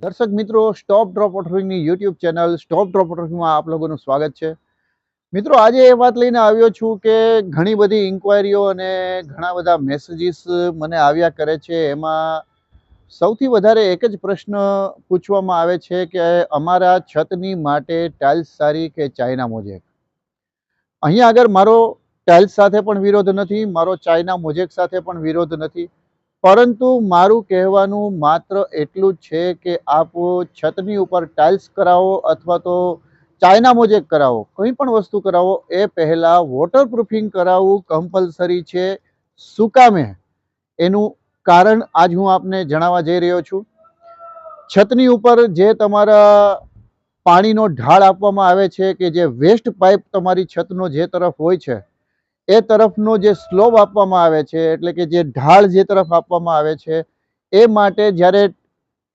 દર્શક મિત્રો, Stop Drop વોટરિંગની યુટ્યુબ ચેનલ સ્ટોપ ડ્રોપ વોટરિંગમાં આપ લોકોનું સ્વાગત છે. મિત્રો, આજે એ વાત લઈને આવ્યો છું કે ઘણી બધી ઇન્ક્વાયરીઓ અને ઘણા બધા મેસેજીસ મને આવ્યા કરે છે. એમાં સૌથી વધારે એક જ પ્રશ્ન પૂછવામાં આવે છે કે અમારા છતની માટે ટાઇલ્સ સારી કે ચાઇના મોઝેક. અહીંયા આગળ મારો ટાઇલ્સ સાથે પણ વિરોધ નથી, મારો ચાઇના મોઝેક સાથે પણ વિરોધ નથી, પરંતુ મારું કહેવાનું માત્ર એટલું જ છે કે આપ છતની ઉપર ટાઇલ્સ કરાવો અથવા તો ચાઇના મોઝેક કરાવો, કંઈ પણ વસ્તુ કરાવો, એ પહેલાં વોટરપ્રૂફિંગ કરાવવું કમ્પલસરી છે. શું કામે? એનું કારણ આજ હું આપને જણાવવા જઈ રહ્યો છું. છતની ઉપર જે તમારા પાણીનો ઢાળ આપવામાં આવે છે કે જે વેસ્ટ પાઇપ તમારી છતનો જે તરફ હોય છે એ તરફનો જે સ્લોબ આપવામાં આવે છે, એટલે કે જે ઢાળ જે તરફ આપવામાં આવે છે, એ માટે જ્યારે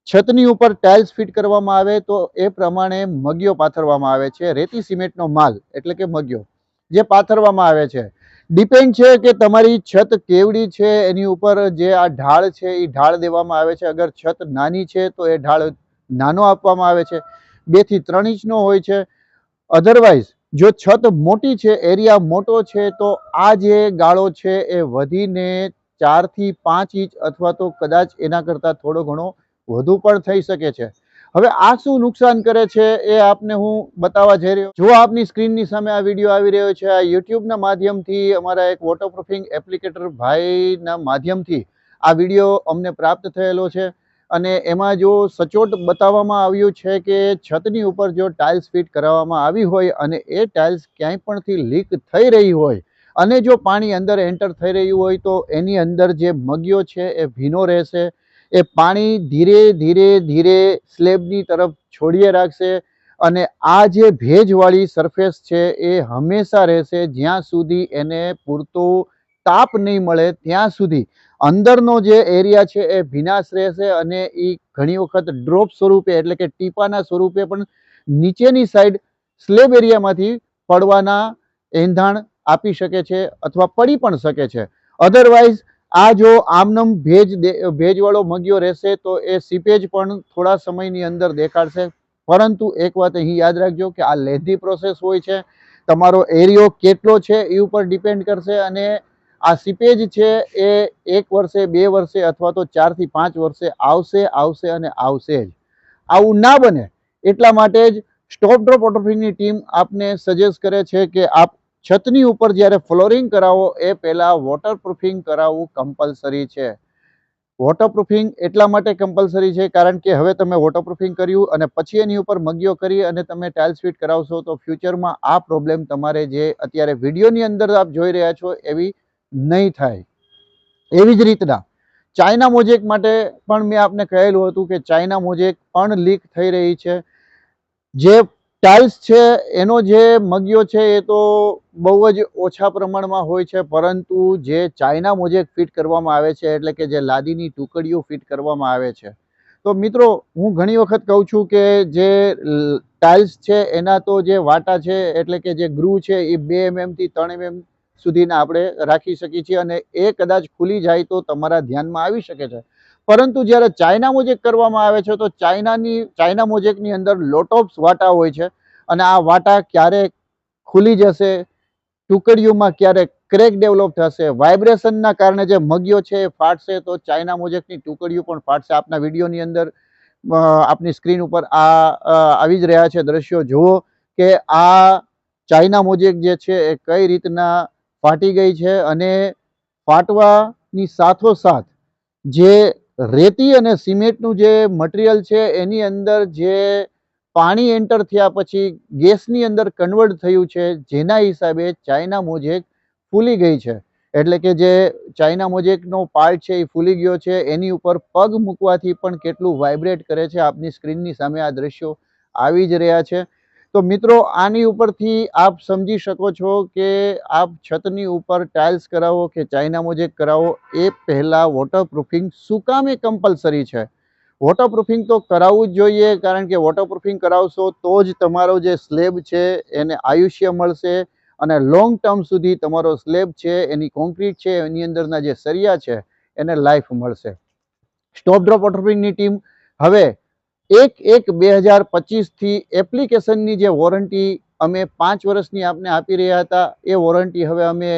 છતની ઉપર ટાઇલ્સ ફિટ કરવામાં આવે તો એ પ્રમાણે મગિયો પાથરવામાં આવે છે. રેતી સિમેન્ટનો માલ એટલે કે મગિયો જે પાથરવામાં આવે છે. ડિપેન્ડ છે કે તમારી છત કેવડી છે એની ઉપર જે આ ઢાળ છે એ ઢાળ દેવામાં આવે છે. અગર છત નાની છે તો એ ઢાળ નાનો આપવામાં આવે છે, 2 થી 3 ઇંચનો હોય છે. અધરવાઇઝ જો છત મોટી છે, એરિયા મોટો છે, તો આ જે ગાળો છે એ વધીને 4 થી 5 ઇંચ અથવા તો કદાચ એના કરતાં થોડો ઘણો વધુ પણ થઈ શકે છે. હવે આ શું નુકસાન કરે છે એ આપને હું બતાવવા જઈ રહ્યો છું. જો આપની સ્ક્રીનની સામે આ વિડીયો આવી રહ્યો છે, આ યુટ્યુબના માધ્યમથી અમારા એક વોટરપ્રૂફિંગ એપ્લિકેટર ભાઈના માધ્યમથી આ વિડીયો અમને પ્રાપ્ત થયેલો છે. અને એમાં જો સચોટ બતાવવામાં આવ્યું છે કે છતની ઉપર જો ટાઇલ્સ ફિટ કરાવવામાં આવી હોય અને એ ટાઇલ્સ ક્યાંય પણથી લીક થઈ રહી હોય અને જો પાણી અંદર એન્ટર થઈ રહ્યું હોય તો એની અંદર જે મગિયો છે એ ભીનો રહેશે. એ પાણી ધીરે ધીરે ધીરે સ્લેબની તરફ છોડીએ રાખશે અને આ જે ભેજવાળી સરફેસ છે એ હંમેશા રહેશે જ્યાં સુધી એને પૂરતો તાપ નહીં મળે ત્યાં સુધી અંદરનો જે એરિયા છે એ ભીનાશ રહેશે અને એ ઘણી વખત ડ્રોપ સ્વરૂપે એટલે કે ટીપાના સ્વરૂપે પણ નીચેની સાઈડ સ્લેબ એરિયામાંથી પડવાના એંધાણ આપી શકે છે અથવા પડી પણ શકે છે. અધરવાઇઝ આ જો આમનમ ભેજવાળો મગિયો રહેશે તો એ સીપેજ પણ થોડા સમયની અંદર દેખાડશે. પરંતુ એક વાત અહીં યાદ રાખજો કે આ લેન્ધી પ્રોસેસ હોય છે. તમારો એરિયો કેટલો છે એ ઉપર ડિપેન્ડ કરશે અને આ સીપેજ છે એ 1 વર્ષે 2 વર્ષે અથવા તો 4 થી 5 વર્ષે આવશે અને આવશે જ. આવું ના બને એટલા માટે જ સ્ટોપ ડ્રોપ વોટરપ્રૂફિંગની ટીમ આપને સજેસ્ટ કરે છે કે આપ છતની ઉપર જ્યારે ફ્લોરિંગ કરાવો એ પહેલાં વોટરપ્રૂફિંગ કરાવવું કમ્પલસરી છે. વોટરપ્રૂફિંગ એટલા માટે કમ્પલસરી છે કારણ કે હવે તમે વોટરપ્રૂફિંગ કર્યું અને પછી એની ઉપર મગિયો કરી અને તમે ટાઇલ્સ ફિટ કરાવશો તો ફ્યુચરમાં આ પ્રોબ્લેમ તમારે જે અત્યારે વિડીયોની અંદર આપ જોઈ રહ્યા છો એવી નહીં થાય. એવી જ રીતના ચાઇના મોઝેક માટે પણ મેં આપને કહેલું હતું કે ચાઇના મોઝેક પણ લીક થઈ રહી છે. જે ટાઇલ્સ છે એનો જે મગિયો છે એ તો બહુ જ ઓછા પ્રમાણમાં હોય છે, પરંતુ જે ચાઇના મોઝેક ફિટ કરવામાં આવે છે એટલે કે જે લાદીની ટુકડીઓ ફિટ કરવામાં આવે છે, તો મિત્રો હું ઘણી વખત કહું છું કે જે ટાઇલ્સ છે એના તો જે વાટા છે એટલે કે જે ગ્રુ છે એ 2 mm થી 3 mm સુધીના આપણે રાખી શકીએ છીએ અને એ કદાચ ખુલી જાય તો તમારા ધ્યાનમાં આવી શકે છે. પરંતુ જ્યારે ચાઇના મોઝેક કરવામાં આવે છે તો ચાઇના મોઝેકની અંદર લોટોપ્સ વાટા હોય છે અને આ વાટા ક્યારેક ખુલી જશે, ટુકડીઓમાં ક્યારેક ક્રેક ડેવલપ થશે, વાઇબ્રેશનના કારણે જે મગિયો છે એ ફાટશે તો ચાઇના મોઝેકની ટુકડીઓ પણ ફાટશે. આપના વિડીયોની અંદર આપની સ્ક્રીન ઉપર આવી જ રહ્યા છે દ્રશ્યો. જુઓ કે આ ચાઇના મોઝેક જે છે એ કઈ રીતના ફાટી ગઈ છે અને ફાટવાની સાથોસાથ જે રેતી અને સિમેન્ટનું જે મટીરિયલ છે એની અંદર જે પાણી એન્ટર થયા પછી ગેસની અંદર કન્વર્ટ થયું છે, જેના હિસાબે ચાઇના મોઝેક ફૂલી ગઈ છે. એટલે કે જે ચાઇના મોઝેકનો પાર્ટ છે એ ફૂલી ગયો છે. એની ઉપર પગ મૂકવાથી પણ કેટલું વાઇબ્રેટ કરે છે. આપની સ્ક્રીનની સામે આ દ્રશ્યો આવી જ રહ્યા છે. તો મિત્રો, આની ઉપરથી આપ સમજી શકો છો કે આપ છતની ઉપર ટાઇલ્સ કરાવો કે ચાઇના મોઝેક કરાવો એ પહેલાં વોટરપ્રૂફિંગ શું કામ એ કમ્પલસરી છે. વોટરપ્રૂફિંગ તો કરાવવું જ જોઈએ કારણ કે વોટરપ્રૂફિંગ કરાવશો તો જ તમારો જે સ્લેબ છે એને આયુષ્ય મળશે અને લોંગ ટર્મ સુધી તમારો સ્લેબ છે એની કોન્ક્રીટ છે એની અંદરના જે સરિયા છે એને લાઈફ મળશે. સ્ટોપ ડ્રોપ વોટરપ્રૂફિંગની ટીમ હવે 1/1/2025 થી એપ્લિકેશનની જે વોરંટી અમે 5 વર્ષની આપને આપી રહ્યા હતા એ વોરંટી હવે અમે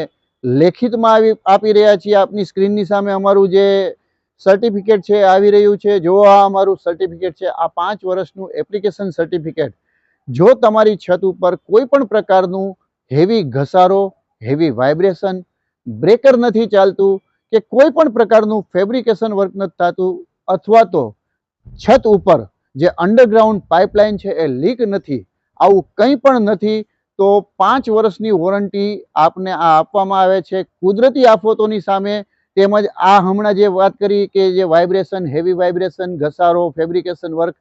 લેખિતમાં આપી રહ્યા છીએ. આપની સ્ક્રીનની સામે અમારું જે સર્ટિફિકેટ છે આવી રહ્યું છે. જો આ અમારું સર્ટિફિકેટ છે, આ 5 વર્ષનું એપ્લિકેશન સર્ટિફિકેટ. જો તમારી છત ઉપર કોઈ પણ પ્રકારનું હેવી ઘસારો, હેવી વાઇબ્રેશન, બ્રેકર નથી ચાલતું કે કોઈ પણ પ્રકારનું ફેબ્રિકેશન વર્ક નથી થતું, અથવા તો છત ઉપર જે અંડરગ્રાઉન્ડ પાઇપલાઇન છે એ લીક નથી, આવું કંઈ પણ નથી, તો 5 વર્ષની વોરંટી આપને આ આપવામાં આવે છે કુદરતી આફતોની સામે. તેમજ આ હમણાં જે વાત કરી કે જે વાઇબ્રેશન, હેવી વાઇબ્રેશન, ઘસારો, ફેબ્રિકેશન વર્ક,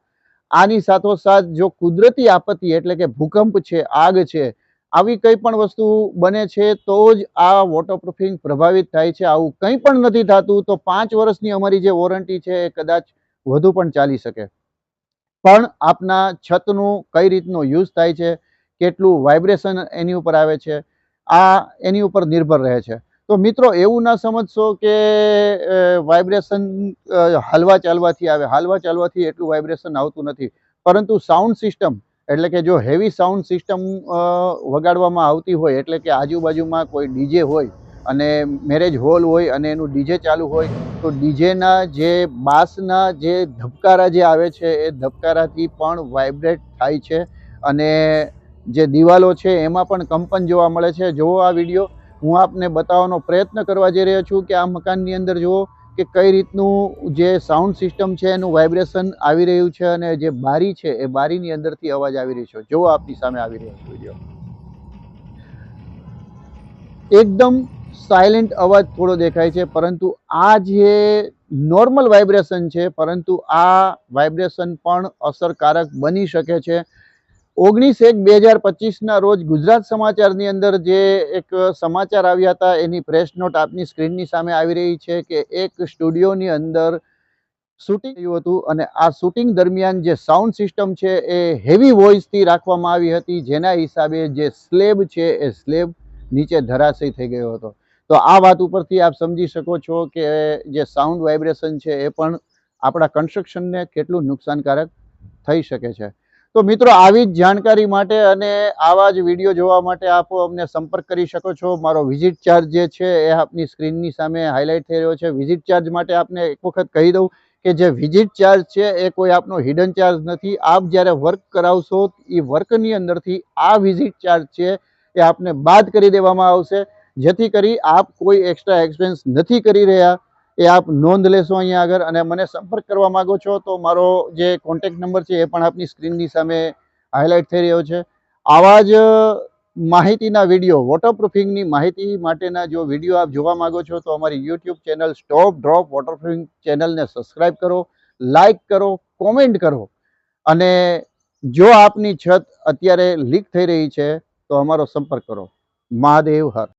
આની સાથોસાથ જો કુદરતી આપત્તિ એટલે કે ભૂકંપ છે, આગ છે, આવી કંઈ પણ વસ્તુ બને છે તો જ આ વોટરપ્રૂફિંગ પ્રભાવિત થાય છે. આવું કંઈ પણ નથી થતું તો 5 વર્ષની અમારી જે વોરંટી છે એ કદાચ વધુ પણ ચાલી શકે. પણ આપના છતનું કઈ રીતનો યુઝ થાય છે, કેટલું વાઇબ્રેશન એની ઉપર આવે છે, આ એની ઉપર નિર્ભર રહે છે. તો મિત્રો એવું ના સમજશો કે વાઇબ્રેશન હલવા ચાલવાથી આવે. હલવા ચાલવાથી એટલું વાઇબ્રેશન આવતું નથી, પરંતુ સાઉન્ડ સિસ્ટમ એટલે કે જો હેવી સાઉન્ડ સિસ્ટમ વગાડવામાં આવતી હોય, એટલે કે આજુબાજુમાં કોઈ ડીજે હોય અને મેરેજ હોલ હોય અને એનું ડીજે ચાલુ હોય, તો ડીજેના જે બાસના જે ધબકારા જે આવે છે એ ધબકારાથી પણ વાઇબ્રેટ થાય છે અને જે દિવાલો છે એમાં પણ કંપન જોવા મળે છે. જુઓ આ વિડીયો, હું આપને બતાવવાનો પ્રયત્ન કરવા જઈ રહ્યો છું કે આ મકાનની અંદર જુઓ કે કઈ રીતનું જે સાઉન્ડ સિસ્ટમ છે એનું વાઇબ્રેશન આવી રહ્યું છે અને જે બારી છે એ બારીની અંદરથી અવાજ આવી રહ્યો છે. જુઓ આપની સામે આવી રહ્યો છે વિડીયો. એકદમ સાયલેન્ટ અવાજ થોડો દેખાય છે, પરંતુ આ જે નોર્મલ વાઇબ્રેશન છે, પરંતુ આ વાઇબ્રેશન પણ અસરકારક બની શકે છે. 19/1/2025 રોજ ગુજરાત સમાચારની અંદર જે એક સમાચાર આવ્યા હતા એની પ્રેસ નોટ આપની સ્ક્રીનની સામે આવી રહી છે કે એક સ્ટુડિયોની અંદર શૂટિંગ થયું હતું અને આ શૂટિંગ દરમિયાન જે સાઉન્ડ સિસ્ટમ છે એ હેવી વોઇસથી રાખવામાં આવી હતી, જેના હિસાબે જે સ્લેબ છે એ સ્લેબ નીચે ધરાશયી થઈ ગયો હતો. તો આ વાત ઉપરથી આપ સમજી શકો છો કે જે સાઉન્ડ વાઇબ્રેશન છે એ પણ આપણા કન્સ્ટ્રક્શનને કેટલું નુકસાનકારક થઈ શકે છે. તો મિત્રો આવી જ જાણકારી માટે અને આવા જ વિડીયો જોવા માટે આપ અમને સંપર્ક કરી શકો છો. મારો વિઝિટ ચાર્જ જે છે એ આપની સ્ક્રીનની સામે હાઇલાઇટ થઈ રહ્યો છે. વિઝિટ ચાર્જ માટે આપને એક વખત કહી દઉં કે જે વિઝિટ ચાર્જ છે એ કોઈ આપનો હિડન ચાર્જ નથી. આપ જ્યારે વર્ક કરાવશો એ વર્કની અંદરથી આ વિઝિટ ચાર્જ છે એ આપને બાદ કરી દેવામાં આવશે, જેથી કરી આપ કોઈ એક્સ્ટ્રા એક્સપેન્સ નથી કરી રહ્યા, એ આપ નોંધ લેશો અહીંયા આગળ. અને મને સંપર્ક કરવા માંગો છો તો મારો જે કોન્ટેક્ટ નંબર છે એ પણ આપની સ્ક્રીનની સામે હાઇલાઇટ થઈ રહ્યો છે. આવા જ માહિતીના વિડીયો, વોટરપ્રૂફિંગની માહિતી માટેના જો વિડીયો આપ જોવા માંગો છો તો અમારી YouTube channel Stop drop waterproofing ચેનલને સબસ્ક્રાઈબ કરો, લાઇક કરો, કોમેન્ટ કરો. અને જો આપની છત અત્યારે લીક થઈ રહી છે તો અમારો સંપર્ક કરો. મહાદેવ હર.